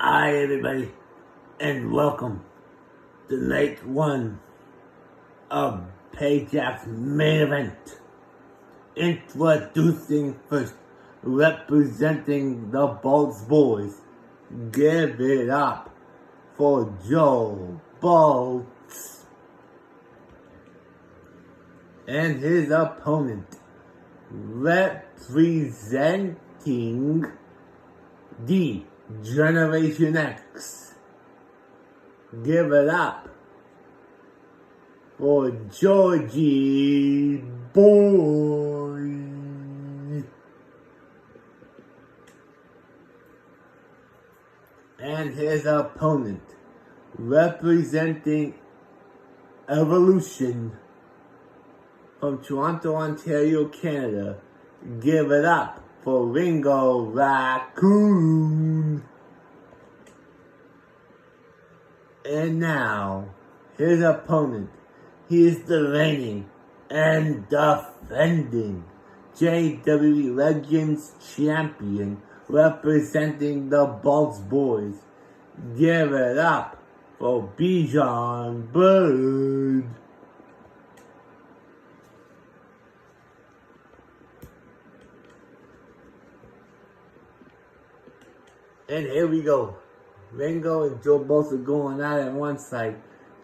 Hi everybody, and welcome to night one of PayJack's main event. Introducing first, representing the Bolts Boys. Give it up for Joe Bolts and his opponent, representing the Generation X. Give it up for Georgie Boy. And his opponent, representing Evolution from Toronto, Ontario, Canada. Give it up for Ringo Raccoon. And now, his opponent. He is the reigning and defending JWE Legends Champion, representing the Bolts Boys. Give it up for Bijan Bird. And here we go. Ringo and Joe Bolts are going at it on one side.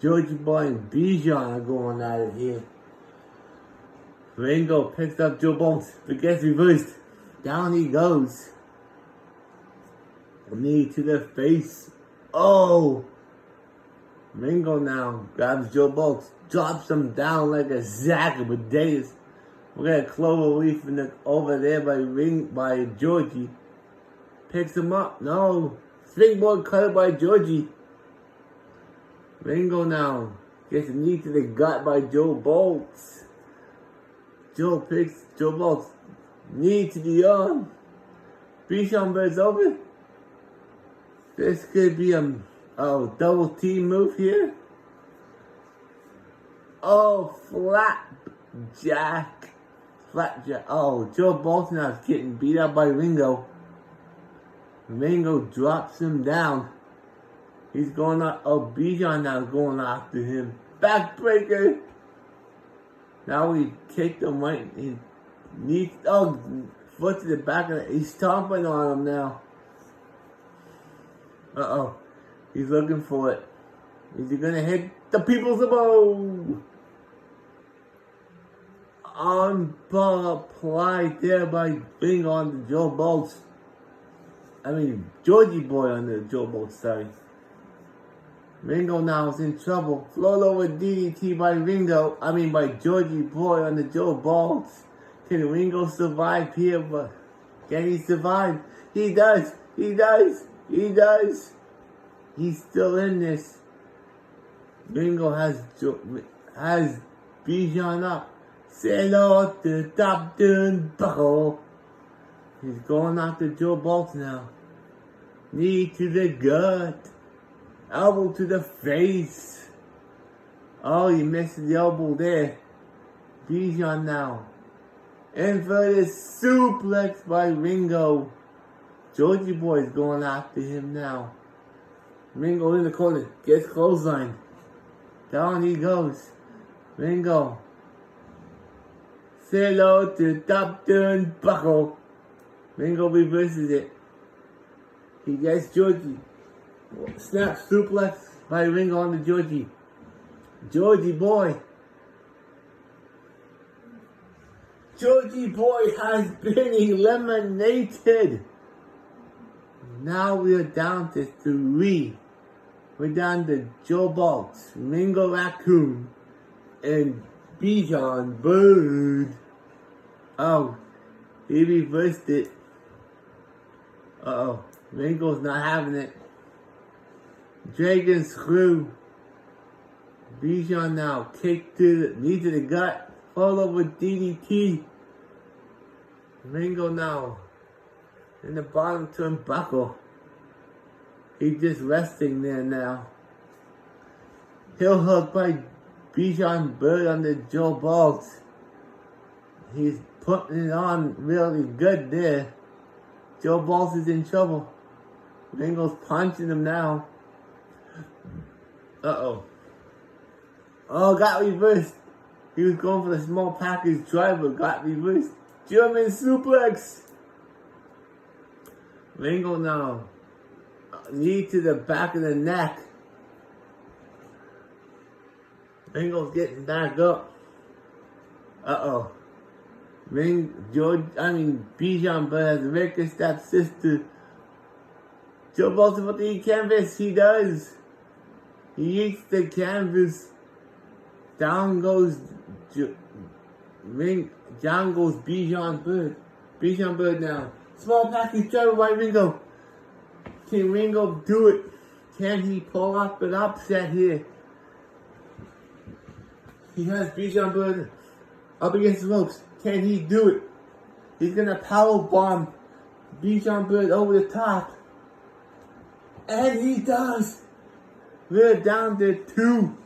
Georgie Boy and Bijan are going at it here. Ringo picks up Joe Bolts, but gets reversed. Down he goes. Knee to the face. Oh! Ringo now grabs Joe Bolts, drops him down like a sack of potatoes. We got a clover leaf over there by Georgie. Picks him up. No. Springboard cutter by Georgie. Ringo now gets a knee to the gut by Joe Bolts. Joe picks Joe Bolts. Knee to the arm. Bijan Bird's over. This could be a double team move here. Oh, flapjack. Oh, Joe Bolts now is getting beat up by Ringo. Ringo drops him down. He's going up. Oh, Bijan now going after him. Backbreaker. Now he kicked him right. He needs. Oh, foot to the back of it. He's stomping on him now. Uh-oh. He's looking for it. Is he going to hit the people's elbow? On ball applied there by Ringo on the Joe Bolts. Georgie Boy on the Joe Bolts side. Ringo now is in trouble. Float over DDT by by Georgie Boy on the Joe Bolts. Can Ringo survive here? But can he survive? He does. He does. He does. He's still in this. Ringo has Bijan up. Sail off the top turnbuckle. He's going after Joe Bolts now. Knee to the gut. Elbow to the face. Oh, he missed the elbow there. Bijan now. Inverted suplex by Ringo. Georgie Boy is going after him now. Ringo in the corner. Gets clothesline. Down he goes. Ringo. Say hello to top turnbuckle. Ringo reverses it. He gets Georgie. Snap suplex by Ringo on the Georgie. Georgie Boy. Georgie Boy has been eliminated. Now we are down to 3. We're down to Joe Bolts, Ringo Raccoon, and Bijan Bird. Oh, he reversed it. Uh-oh. Ringo's not having it. Dragon screw. Bijan now kick to the knee to the gut. Follow with DDT. Ringo now in the bottom turnbuckle. He's just resting there now. Heel hook by Bijan Bird on the Joe Bolts. He's putting it on really good there. Joe Bolts is in trouble. Ringo's punching him now. Uh-oh. Oh, got reversed. He was going for the small package driver. Got reversed. German suplex. Ringo now. Knee to the back of the neck. Ringo's getting back up. Uh-oh. Bijan Bud has a Ricker stepsister. Joe Bolton with the canvas. He does. He eats the canvas. Down goes down goes Bijan Bud. Bijan Bud now. Small package driver by Ringo. Can Ringo do it? Can he pull off an upset here? He has Bijan Bud up against the ropes. Can he do it? He's gonna power bomb Bijan Bud over the top. And he does. We're down to 2.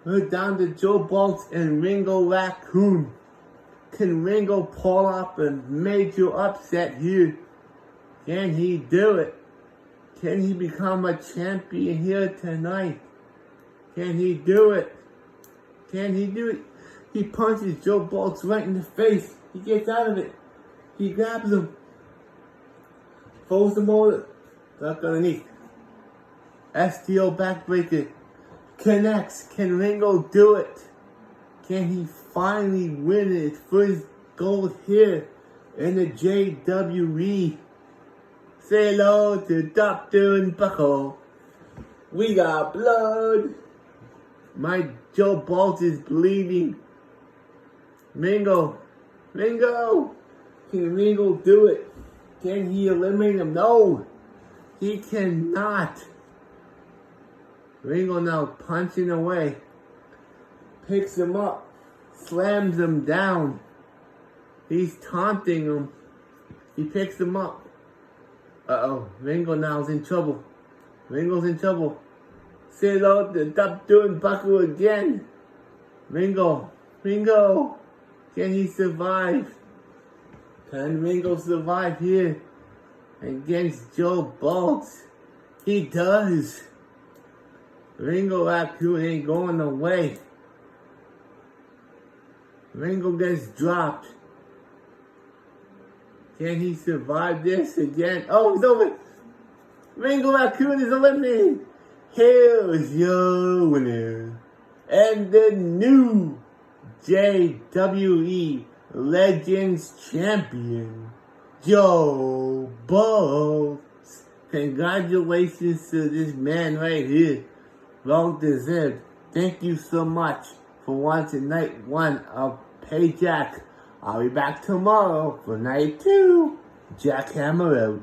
We're down to Joe Bolts and Ringo Raccoon. Can Ringo pull off a major upset here? Can he do it? Can he become a champion here tonight? Can he do it? Can he do it? He punches Joe Bolts right in the face. He gets out of it. He grabs him. Throws him over. Duck underneath. STO backbreaker. Connects. Can Ringo do it? Can he finally win his first gold here in the JWE? Say hello to Dr. and Buckle. We got blood. My Joe Bolts is bleeding. Ringo. Can Ringo do it? Can he eliminate him? No. He cannot. Ringo now punching away. Picks him up. Slams him down. He's taunting him. He picks him up. Uh-oh. Ringo now is in trouble. Ringo's in trouble. Say hello to Dr. and Buckle again. Ringo. Can he survive? Can Ringo survive here against Joe Bolts? He does. Ringo Raccoon ain't going away. Ringo gets dropped. Can he survive this again? Oh, it's over. Ringo Raccoon is eliminated. Here's your winner. And the new JWE Legends Champion, Joe Bolts. Congratulations to this man right here. Well deserved. Thank you so much for watching night 1 of PayJack. I'll be back tomorrow for night 2. Jackhammer out.